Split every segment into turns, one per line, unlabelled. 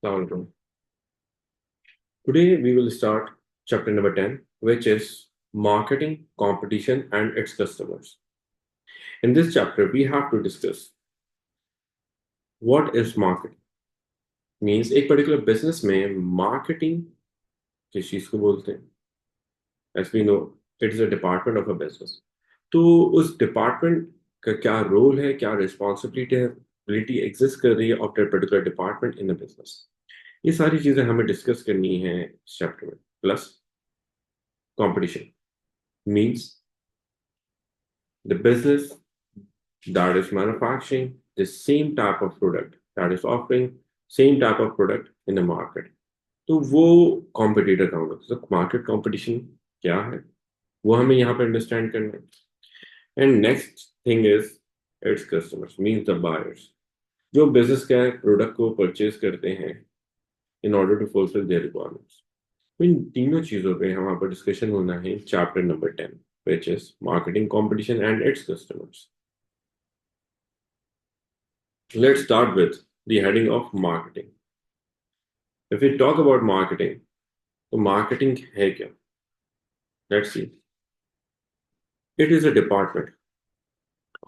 Assalamualaikum. Today we will start chapter number 10, which is marketing, competition, and its customers. In this chapter, we have to discuss what is marketing. Means एक particular business में marketing किस चीज को बोलते हैं? As we know, it is a department of a business. तो उस department का क्या role है, क्या responsibility exist कर रही है of that particular department in the business. ये सारी चीजें हमें डिस्कस करनी है इस चैप्टर में. Plus competition means the business that is manufacturing the same type of product, that is offering same type of product in the market. तो वो कॉम्पिटिटर काउंट होता है. तो मार्केट कंपटीशन क्या है वो हमें यहाँ पे अंडरस्टैंड करना है. And next thing is it's customers means the buyers, जो बिजनेस का प्रोडक्ट को परचेज करते हैं in order to fulfil their requirements. इन तीनों चीजों पे हमारे पर डिस्कशन होना है chapter number 10, which is marketing, competition, and its customers. Let's start with the heading of marketing. If we talk about marketing, तो marketing है क्या? Let's see. It is a department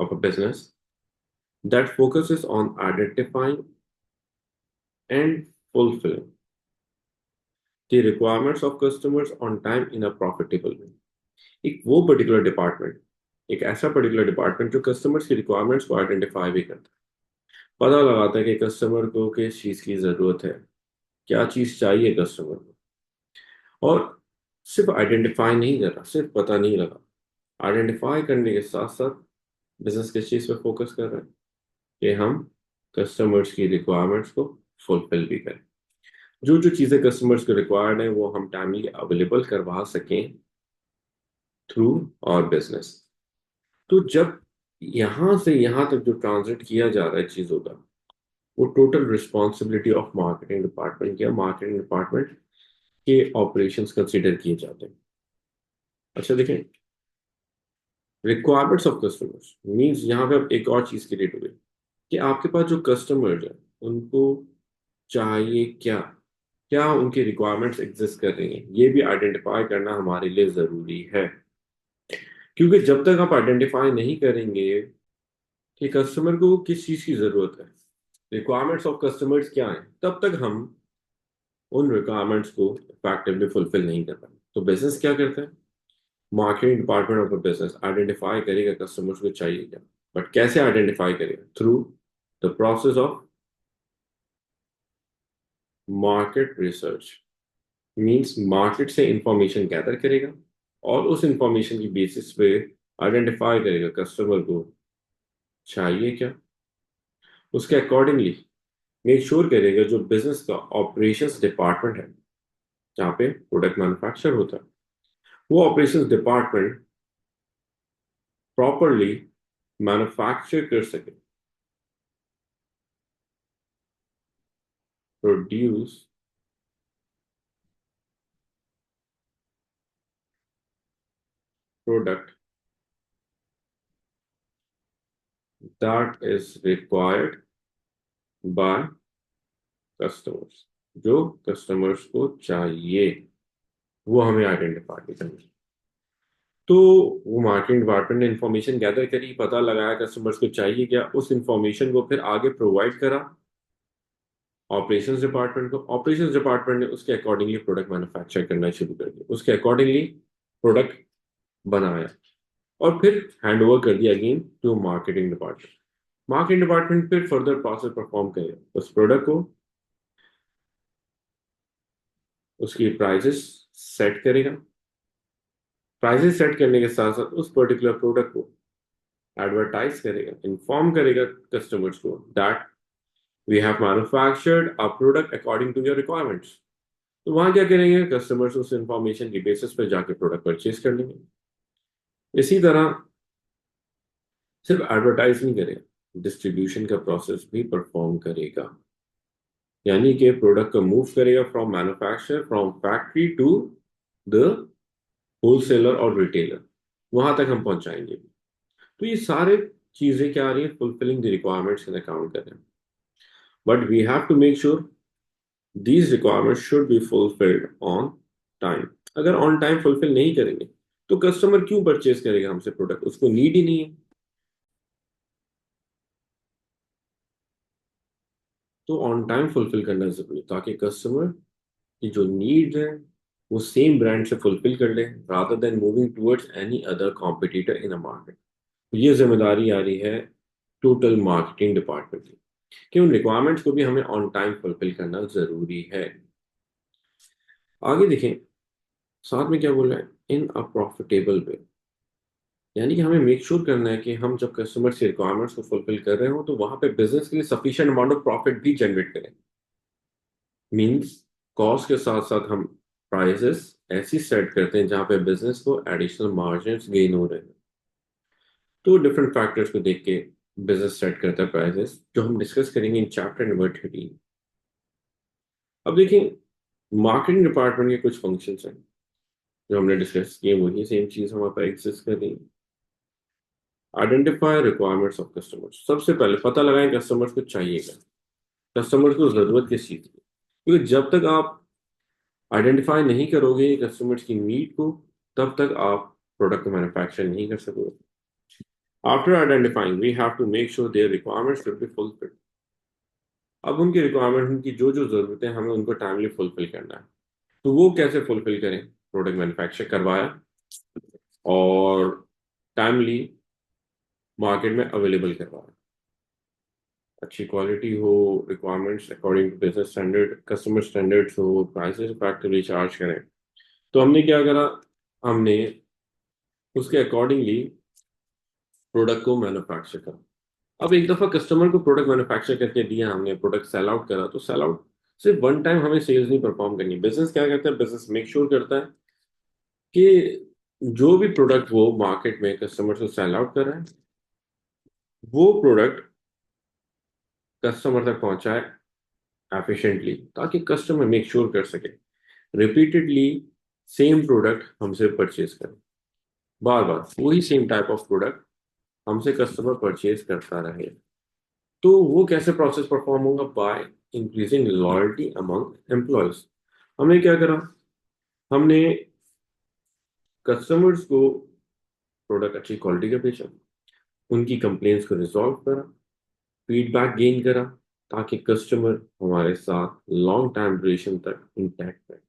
of a business that focuses on identifying and fulfilling the requirements of customers on time in a profitable way. एक वो particular department, एक ऐसा particular department जो customers की requirements को identify भी करता है, पता लगाता है कि कस्टमर को किस चीज की जरूरत है, क्या चीज चाहिए कस्टमर को. और सिर्फ आइडेंटिफाई नहीं कर रहा, सिर्फ पता नहीं लगा, आइडेंटिफाई करने के साथ साथ बिजनेस किस चीज पे फोकस कर रहा है कि हम कस्टमर्स की रिक्वायरमेंट्स को फुलफिल भी करें. जो जो चीजें कस्टमर्स को रिक्वायर्ड है वो हम टाइमली अवेलेबल करवा सकें थ्रू आवर बिजनेस. तो जब यहां से यहां तक जो ट्रांजिट किया जा रहा है चीजों का, वो total responsibility of marketing department या मार्केटिंग डिपार्टमेंट के ऑपरेशंस कंसीडर किए जाते हैं. अच्छा देखें, रिक्वायरमेंट्स ऑफ कस्टमर्स मींस यहाँ पे अब एक और चीज क्रिएट हो गई कि आपके पास जो कस्टमर्स है उनको चाहिए क्या, क्या उनकी रिक्वायरमेंट्स एग्जिस्ट कर रही हैं, ये भी आइडेंटिफाई करना हमारे लिए जरूरी है. क्योंकि जब तक आप आइडेंटिफाई नहीं करेंगे कि कस्टमर को किस चीज की जरूरत है, रिक्वायरमेंट्स ऑफ कस्टमर्स क्या है, तब तक हम उन रिक्वायरमेंट्स को इफेक्टिवली फुलफिल नहीं कर पाएंगे. तो बिजनेस क्या करता है, marketing department of a business identify करेगा कस्टमर्स को चाहिए क्या. बट कैसे आइडेंटिफाई करेगा? Through the process of market research. Means market से इंफॉर्मेशन गैदर करेगा और उस इंफॉर्मेशन की बेसिस पे आइडेंटिफाई करेगा कस्टमर को चाहिए क्या, उसके अकॉर्डिंगली मेक श्योर करेगा जो बिजनेस का ऑपरेशंस डिपार्टमेंट है जहाँ पे प्रोडक्ट मैन्युफैक्चर होता है, वो ऑपरेशंस डिपार्टमेंट प्रॉपरली मैन्युफैक्चर कर सके, produce product that is required by customers. जो कस्टमर्स को चाहिए वो हमें आइडेंटिफाई करना है. तो वो मार्केटिंग डिपार्टमेंट ने इंफॉर्मेशन गैदर करी, पता लगाया कस्टमर्स को चाहिए क्या, उस इंफॉर्मेशन को फिर आगे प्रोवाइड करा ऑपरेशंस डिपार्टमेंट को. ऑपरेशंस डिपार्टमेंट ने उसके अकॉर्डिंगली प्रोडक्ट मैन्युफैक्चर करना शुरू कर दिया, उसके अकॉर्डिंगली प्रोडक्ट बनाया और फिर हैंड ओवर कर दिया again to marketing department. Marketing department फिर फर्दर प्रोसेस परफॉर्म करेगा, उस प्रोडक्ट को उसकी प्राइसेस सेट करेगा, प्राइसेस सेट करने के साथ साथ उस पर्टिकुलर प्रोडक्ट को एडवर्टाइज करेगा, इन्फॉर्म करेगा कस्टमर्स को that we have manufactured a product according to your requirements. तो वहां क्या करेंगे, कस्टमर्स उस इंफॉर्मेशन की बेसिस पे जाके प्रोडक्ट परचेज कर लेंगे. इसी तरह सिर्फ एडवर्टाइज नहीं करेगा, डिस्ट्रीब्यूशन का प्रोसेस भी परफॉर्म करेगा, यानी कि प्रोडक्ट को मूव करेगा from manufacture from factory to the wholesaler और रिटेलर, वहां तक हम पहुंचाएंगे. तो ये सारे चीजें क्या आ रही है, fulfilling the requirements in account कर रहे हैं. But we have to make sure these requirement should be fulfilled on time. अगर ऑन टाइम फुलफिल नहीं करेंगे तो कस्टमर क्यों परचेज करेगा हमसे प्रोडक्ट? उसको नीड ही नहीं है। तो ऑन टाइम फुलफिल करना जरूरी है ताकि कस्टमर की जो नीड है वो सेम ब्रांड से फुलफिल कर ले, rather than moving towards any other competitor in a market. ये जिम्मेदारी आ रही है टोटल मार्केटिंग डिपार्टमेंट की कि उन रिक्वायरमेंट्स को भी हमें ऑन टाइम फुलफिल करना जरूरी है। आगे देखें, साथ में क्या बोल रहा है, इन अ प्रॉफिटेबल वे। यानी कि हमें मेक श्योर करना है कि हम जब कस्टमर की रिक्वायरमेंट्स को फुलफिल कर रहे हो तो वहां पे बिजनेस के लिए सफिशिएंट अमाउंट ऑफ प्रॉफिट भी जनरेट करें। मींस कॉस्ट के साथ साथ हम प्राइसेस ऐसी सेट करते हैं जहां पे बिजनेस को एडिशनल मार्जिन गेन हो रहे हैं। तो डिफरेंट फैक्टर्स को देख के बिजनेस सेट करता है प्राइसेस, जो हम डिस्कस करेंगे इन चैप्टर नंबर 13। अब देखिए, मार्केटिंग डिपार्टमेंट के कुछ फंक्शंस हैं जो हमने डिस्कस किए, वही सेम चीज हमारे पास एग्जिस्ट कर रही है। Identify requirements of customers. सबसे पहले पता लगाएं कस्टमर्स को चाहिएगा, कस्टमर्स को जरूरत किस चीज की। क्योंकि जब तक आप आइडेंटिफाई नहीं करोगे कस्टमर्स की नीड को, तब तक आप प्रोडक्ट मैन्युफैक्चर नहीं कर सकोगे। After identifying we have to make sure their requirements should be fulfilled. अब उनकी रिक्वायरमेंट, उनकी जो जो जरूरतें हैं, हमें उनको टाइमली फुलफिल करना है। तो वो कैसे फुलफिल करें? प्रोडक्ट मैन्युफैक्चर करवाया और टाइमली मार्केट में अवेलेबल करवाया, अच्छी क्वालिटी हो, requirements according to business standard, customer standards हो, प्राइसेस फैक्टरली चार्ज करें। तो हमने क्या करा, हमने उसके अकॉर्डिंगली प्रोडक्ट को मैन्युफैक्चर करा। अब एक दफा कस्टमर को प्रोडक्ट मैन्युफैक्चर करके दिया, हमने प्रोडक्ट सेल आउट करा, तो सेल आउट सिर्फ वन टाइम हमें सेल्स नहीं परफॉर्म करनी। बिजनेस क्या करता है, बिजनेस मेक श्योर करता है कि जो भी प्रोडक्ट वो मार्केट में कस्टमर को सेल आउट कर रहा है, वो प्रोडक्ट कस्टमर तक पहुंचाए एफिशिएंटली, ताकि कस्टमर मेक श्योर कर सके रिपीटेडली सेम प्रोडक्ट हमसे परचेज करें, बार बार वही सेम टाइप ऑफ प्रोडक्ट हमसे कस्टमर परचेज करता रहे। तो वो कैसे प्रोसेस परफॉर्म होगा? By increasing loyalty among employees. हमने क्या करा, हमने कस्टमर्स को प्रोडक्ट अच्छी क्वालिटी का बेचा, उनकी कंप्लेंट्स को रिजॉल्व करा, फीडबैक गेन करा, ताकि कस्टमर हमारे साथ लॉन्ग टाइम रिलेशन तक इंटैक्ट रहे।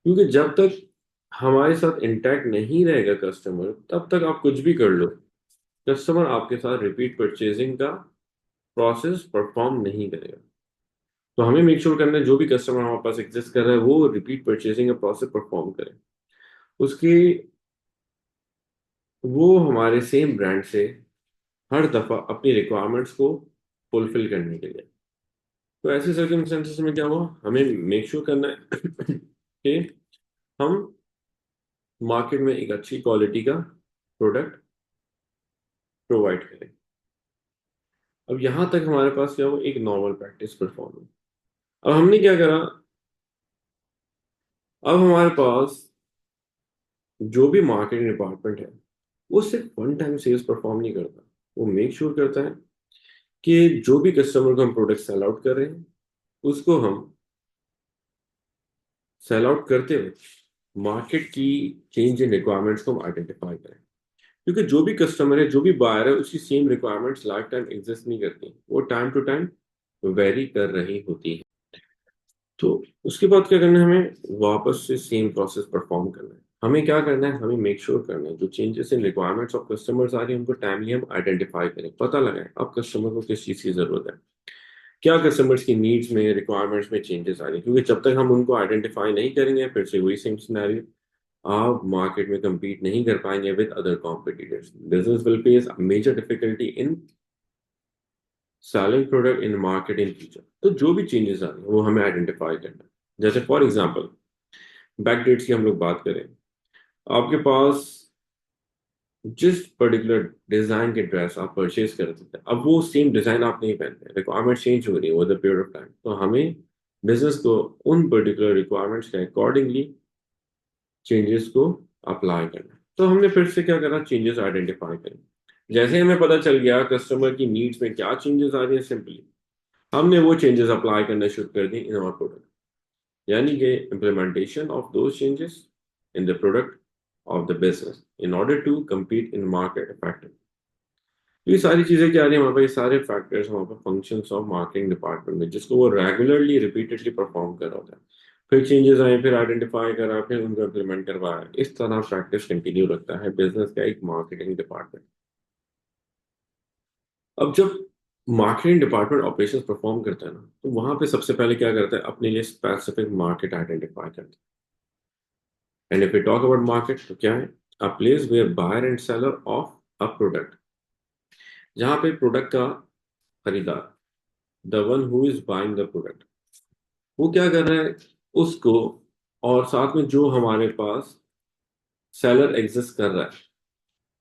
क्योंकि जब तक हमारे साथ इंटैक्ट नहीं रहेगा कस्टमर, तब तक आप कुछ भी कर लो, कस्टमर आपके साथ रिपीट परचेजिंग का प्रोसेस परफॉर्म नहीं करेगा। तो हमें मेक श्योर करना है जो भी कस्टमर हमारे पास एग्जिस्ट कर रहा है वो रिपीट परचेजिंग का प्रोसेस परफॉर्म करे, उसकी वो हमारे सेम ब्रांड से हर दफा अपनी रिक्वायरमेंट्स को फुलफिल करने के लिए। तो ऐसे सर्कमस्टेंसेस में क्या हुआ, हमें मेक श्योर करना है कि हम मार्केट में एक अच्छी क्वालिटी का प्रोडक्ट प्रोवाइड करें। अब यहां तक हमारे पास क्या हुआ, एक नॉर्मल प्रैक्टिस परफॉर्म है। अब हमने क्या करा, अब हमारे पास जो भी मार्केटिंग डिपार्टमेंट है वो सिर्फ वन टाइम सेल्स परफॉर्म नहीं करता, वो मेक श्योर करता है कि जो भी कस्टमर को हम प्रोडक्ट सेल आउट कर रहे हैं, उसको हम सेल आउट करते हुए मार्केट की चेंज इन रिक्वायरमेंट्स को हम आइडेंटिफाई करें। क्योंकि जो भी कस्टमर है, जो भी बायर है, उसकी same requirements life time exist नहीं करती, वो टाइम टू टाइम वेरी कर रही होती है। तो उसके बाद क्या करना है, हमें वापस से सेम प्रोसेस परफॉर्म करना है। हमें क्या करना है, हमें मेक श्योर करना है जो changes in requirements of customers आ रही है उनको टाइमली हम आइडेंटिफाई करें, पता लगाएं अब कस्टमर को किस चीज़ की जरूरत है, क्या कस्टमर्स की नीड्स में, रिक्वायरमेंट्स में चेंजेस आ रही है। क्योंकि जब तक हम उनको आइडेंटिफाई नहीं करेंगे, फिर से वही सेम सिनेरियो, आप मार्केट में compete नहीं कर पाएंगे with other competitors. Business will face major difficulty in selling product in market in future. तो जो भी चेंजेस आ रहे हैं वो हमें आइडेंटिफाई करना है। जैसे फॉर एग्जांपल बैक डेट्स की हम लोग बात करें, आपके पास जिस पर्टिकुलर डिजाइन के ड्रेस आप परचेज करते थे, अब वो सेम डिजाइन आप नहीं पहनते, रिक्वायरमेंट चेंज हो रही है over the period of time. तो हमें बिजनेस को उन पर्टिकुलर रिक्वायरमेंट्स के अकॉर्डिंगली चेंजेस को अप्लाई करना। तो हमने फिर से क्या करा, चेंजेस आइडेंटिफाई करें। जैसे हमें पता चल गया कस्टमर की नीड्स में क्या चेंजेस आ रही है, सिंपली हमने वो चेंजेस अप्लाई करना शुरू कर दी इन आवर प्रोडक्ट, यानी कि implementation of those changes in the product of the business in order to compete in market effective. ये सारी चीजें क्या आ रही है हमारे पास, ये सारे फैक्टर्स हमारे पास फंक्शंस ऑफ मार्केटिंग डिपार्टमेंट में, जिसको वो रेगुलरली रिपीटेडली परफॉर्म कर रहा होता है। फिर चेंजेस आए, फिर आइडेंटिफाई करा, फिर उनको इम्प्लीमेंट करवाया। इस तरह प्रैक्टिस कंटिन्यू रखता है बिजनेस का एक मार्केटिंग डिपार्टमेंट। अब जब मार्केटिंग डिपार्टमेंट ऑपरेशंस परफॉर्म करता है ना, तो वहां पे सबसे पहले क्या करता है, अपने लिए स्पेसिफिक मार्केट आइडेंटिफाई करता है। And if we talk about market, तो क्या है, a place where buyer and seller of a product, जहां पे प्रोडक्ट का खरीदार, the one who is buying the product, वो क्या कर रहा है उसको, और साथ में जो हमारे पास सेलर एग्जिस्ट कर रहा है,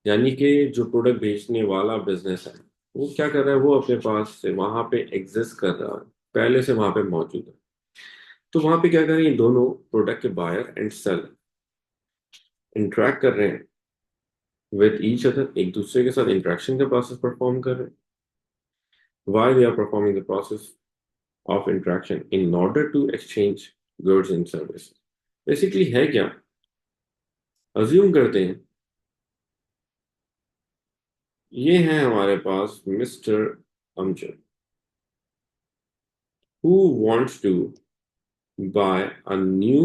यानी कि जो प्रोडक्ट बेचने वाला बिजनेस है, वो क्या कर रहा है, वो अपने पास से वहां पे एग्जिस्ट कर रहा है, पहले से वहां पे मौजूद है। तो वहां पे क्या कर रहे हैं, ये दोनों प्रोडक्ट के बायर एंड सेलर इंटरेक्ट कर रहे हैं विद ईच अदर, एक दूसरे के साथ इंटरेक्शन का प्रोसेस परफॉर्म कर रहे हैं। Why they are performing the process of interaction in order to exchange goods and service. Basically है क्या, अज्यूम करते हैं ये है हमारे पास mister Amjad, who wants to buy a new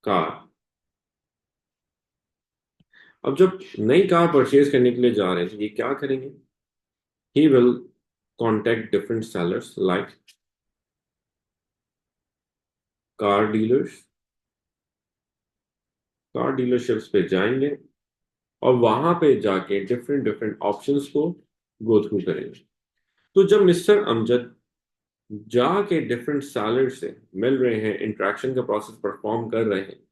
car। अब जब नई कार परचेज करने के लिए जा रहे हैं, तो ये क्या करेंगे, he will contact different sellers like car dealers, car dealerships पे जाएंगे और वहां पे जाके डिफरेंट डिफरेंट ऑप्शंस को गो थ्रू करेंगे। तो जब मिस्टर अमजद जाके डिफरेंट सेलर से मिल रहे हैं, इंटरेक्शन का प्रोसेस परफॉर्म कर रहे हैं,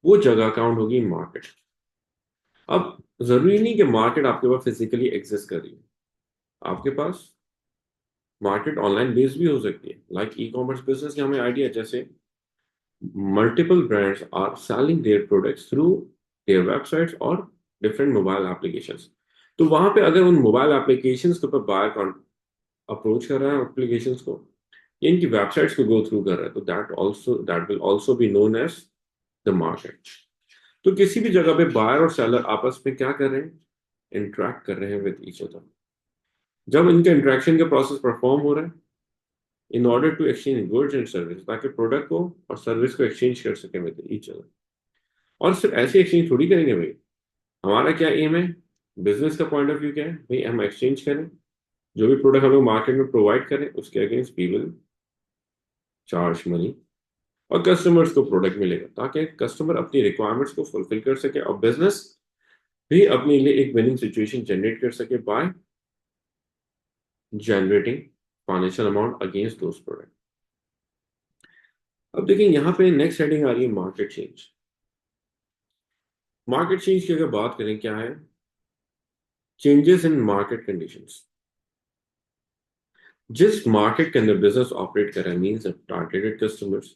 वो जगह काउंट होगी मार्केट। अब जरूरी नहीं कि मार्केट आपके पास फिजिकली एग्जिस्ट कर रही है, आपके पास मार्केट ऑनलाइन बेस्ड भी हो सकती है। लाइक ई कॉमर्स बिजनेस का हमें आइडिया, जैसे multiple brands are selling their products through their websites और डिफरेंट मोबाइल एप्लीकेशंस। तो वहां पे अगर उन मोबाइल एप्लीकेशंस के ऊपर बायर अप्रोच कर रहा है एप्लीकेशंस को, या इनकी वेबसाइट्स को गो थ्रू कर रहा है, तो that will also be known as the market. तो किसी भी जगह पे बायर और सेलर आपस में क्या कर रहे हैं, इंटरेक्ट कर रहे हैं विद ईच अदर। जब इनका इंटरेक्शन का प्रोसेस परफॉर्म हो रहा है in order to exchange goods and service, ताकि प्रोडक्ट को और सर्विस को एक्सचेंज कर सके विद ईच अदर। और सिर्फ ऐसे एक्सचेंज थोड़ी करेंगे भाई, हमारा क्या एम है, बिजनेस का पॉइंट ऑफ व्यू क्या है भाई, हम एक्सचेंज करें, जो भी प्रोडक्ट हम लोग मार्केट में प्रोवाइड करें उसके against we will charge money, और कस्टमर्स को प्रोडक्ट मिलेगा ताकि कस्टमर अपनी रिक्वायरमेंट्स को फुलफिल कर सके और बिजनेस भी अपने लिए एक विनिंग सिचुएशन जनरेट कर सके by generating financial amount against those product. अब देखिए यहाँ पे नेक्स्ट हेडिंग आ रही है मार्केट चेंज। मार्केट चेंज की अगर बात करें, क्या है, चेंजेस इन मार्केट कंडीशंस। जिस मार्केट के अंदर बिजनेस ऑपरेट कर रहा है, मींस टारगेटेड कस्टमर्स,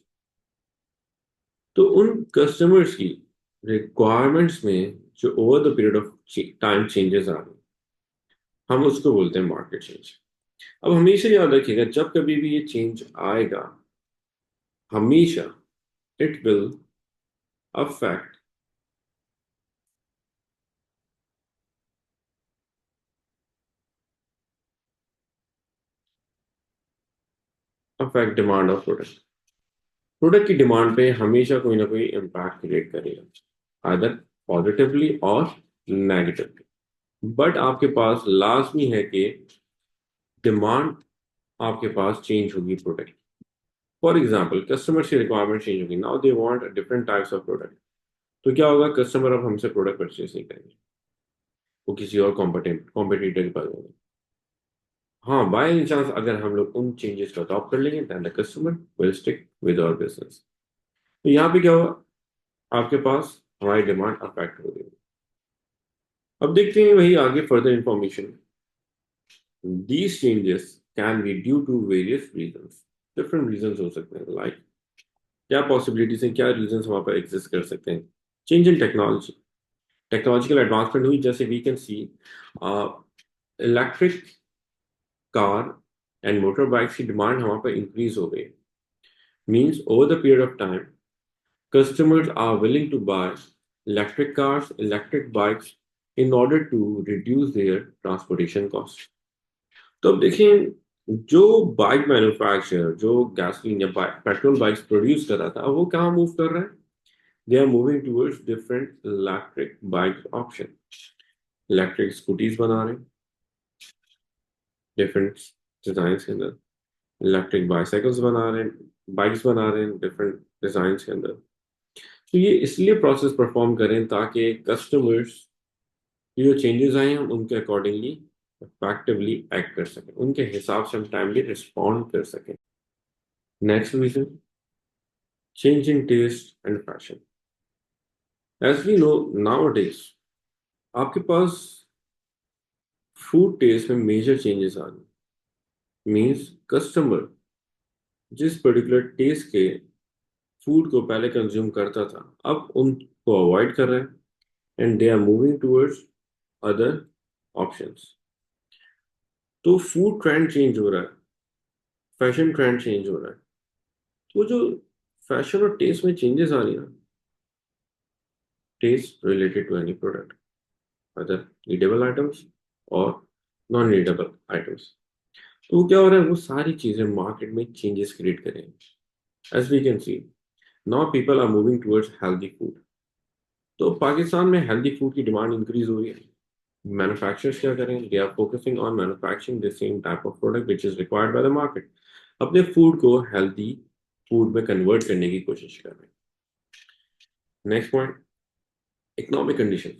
तो उन कस्टमर्स की रिक्वायरमेंट्स में जो over the period of time changes आ रहे हैं, हम उसको बोलते हैं मार्केट चेंज। अब हमेशा याद रखिएगा, जब कभी भी ये चेंज आएगा, हमेशा it will affect affect demand of product. Product की डिमांड पे हमेशा कोई ना कोई इम्पैक्ट क्रिएट करेगा, आइदर पॉजिटिवली और नेगेटिवली। बट आपके पास लाजमी है कि डिमांड आपके पास चेंज होगी प्रोडक्ट। फॉर एग्जाम्पल, कस्टमर की रिक्वायरमेंट चेंज होगी, now they want different types of product. तो क्या होगा, कस्टमर अब हमसे प्रोडक्ट परचेज नहीं करेंगे, वो किसी और कॉम्पिटिटर के पास जाएंगे। हाँ, बाय एनी चांस अगर हम लोग उन चेंजेस को अडॉप्ट कर लेंगे, then the customer will stick with our business. तो यहाँ पे क्या हुआ, आपके पास हमारी डिमांड अफेक्ट हो रही है। अब देखते हैं वही आगे further information. These changes can be due to various reasons. Different reasons हो सकते हैं, लाइक क्या पॉसिबिलिटीज हैं, क्या रीजंस वहां पर एग्जिस्ट कर सकते हैं। Change in technology, technological advancement हुई, जैसे we can see electric car and motor bikes की डिमांड हमारे पर इंक्रीज हो गई। Means over the period of time customers are willing to buy electric cars, electric bikes in order to reduce their transportation costs. तो अब देखें, जो bike manufacturer जो गैसोलीन या पेट्रोल बाइक्स प्रोड्यूस कर रहा था वो कहाँ मूव कर रहा है? They are moving towards different electric bike option. Electric scooties बना रहे हैं डिफरेंट डिजाइन के अंदर, इलेक्ट्रिक बाइसाइकिल्स बना रहे हैं, बाइक्स बना रहे हैं डिफरेंट डिजाइन के अंदर। तो ये इसलिए प्रोसेस परफॉर्म करें ताकि कस्टमर्स जो चेंजेस आए हम उनके अकॉर्डिंगली इफेक्टिवली एक्ट कर सकें, उनके हिसाब से हम टाइमली रिस्पॉन्ड कर सकें। Next reason, change in taste and fashion. As we know nowadays आपके पास फूड टेस्ट में मेजर चेंजेस आ रहे। मीन्स कस्टमर जिस पर्टिकुलर टेस्ट के फूड को पहले कंज्यूम करता था अब उनको अवॉइड कर रहे हैं and they are moving towards other options. तो फूड ट्रेंड चेंज हो रहा है, फैशन ट्रेंड चेंज हो रहा है। तो जो फैशन और टेस्ट में चेंजेस आ रही है ना, taste related to any product, other eatable items और नॉन ईटेबल आइटम्स, तो वो क्या हो रहा है, वो सारी चीजें मार्केट में चेंजेस क्रिएट करेंगे। As we can see now people are moving towards healthy food. तो पाकिस्तान में हेल्दी फूड की डिमांड इंक्रीज हो रही है। मैन्युफैक्चरर्स क्या करें, they are focusing on manufacturing the same type of product which is required by the market. अपने food को हेल्दी फूड में कन्वर्ट करने की कोशिश कर रहे हैं। Next point, economic condition.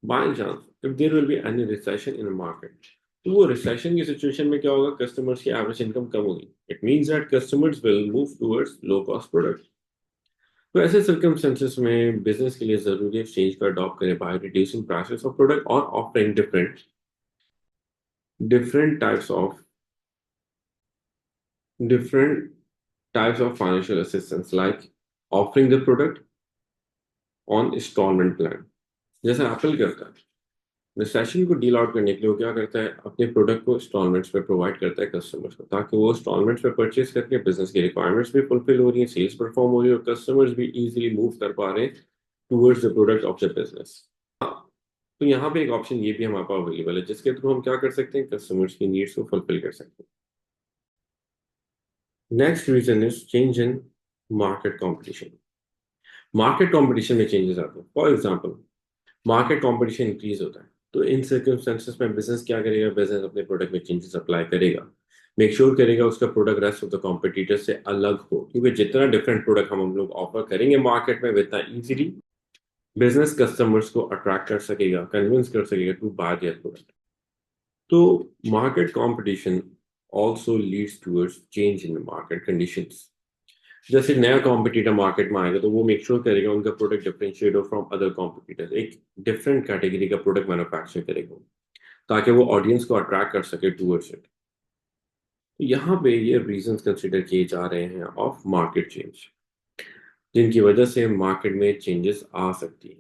By chance if there will be any recession in market, तो वो रिसेशन की सिचुएशन में क्या होगा, कस्टमर्स की एवरेज इनकम कम होगी। It means that customers will move towards low cost product. तो ऐसे सर्कमस्टेंसेस में बिजनेस के लिए जरूरी है चेंज को अडॉप्ट करें by reducing prices of product और offering different different types of different types of financial assistance like offering the product on installment plan। जैसे एप्पल करता है, रिसेशन को डील आउट करने के लिए वो क्या करता है, अपने प्रोडक्ट को इंस्टॉलमेंट्स पे प्रोवाइड करता है कस्टमर्स को, ताकि वो इंस्टॉलमेंट्स पे परचेज करके बिजनेस की रिक्वायरमेंट्स भी फुलफिल हो रही है, सेल्स परफॉर्म हो रही है और कस्टमर्स भी इजीली मूव कर पा रहे हैं towards the product of the business. तो यहाँ पे एक ऑप्शन ये भी हमारे पास अवेलेबल है जिसके थ्रू हम क्या कर सकते हैं, कस्टमर्स की नीड्स को फुलफिल कर सकते हैं। Next reason is change in market competition. Market competition में चेंजेस आते हैं। For example, market competition increase होता है तो इन सर्कमस्टेंसेस में बिजनेस क्या करेगा, बिजनेस अपने प्रोडक्ट में चेंजेस अप्लाई करेगा, मेक श्योर करेगा उसका product rest of the competitor से अलग हो, क्योंकि जितना डिफरेंट प्रोडक्ट हम लोग ऑफर करेंगे मार्केट में उतना इजीली बिजनेस कस्टमर्स को अट्रैक्ट कर सकेगा, कन्विंस कर सकेगा टू बाय देयर प्रोडक्ट। तो market competition also leads towards change in market conditions. जैसे नया कॉम्पिटिटर मार्केट में आएगा तो वो मेक श्योर करेगा उनका प्रोडक्ट डिफरेंशिएट हो फ्रॉम अदर कॉम्पिटिटर्स, एक डिफरेंट कैटेगरी का प्रोडक्ट मैन्युफैक्चर करेगा ताकि वो ऑडियंस को अट्रैक्ट कर सके टूवर्ड्स इट। तो यहाँ पे ये रीजंस कंसिडर किए जा रहे हैं ऑफ मार्केट चेंज जिनकी वजह से मार्केट में चेंजेस आ सकती है।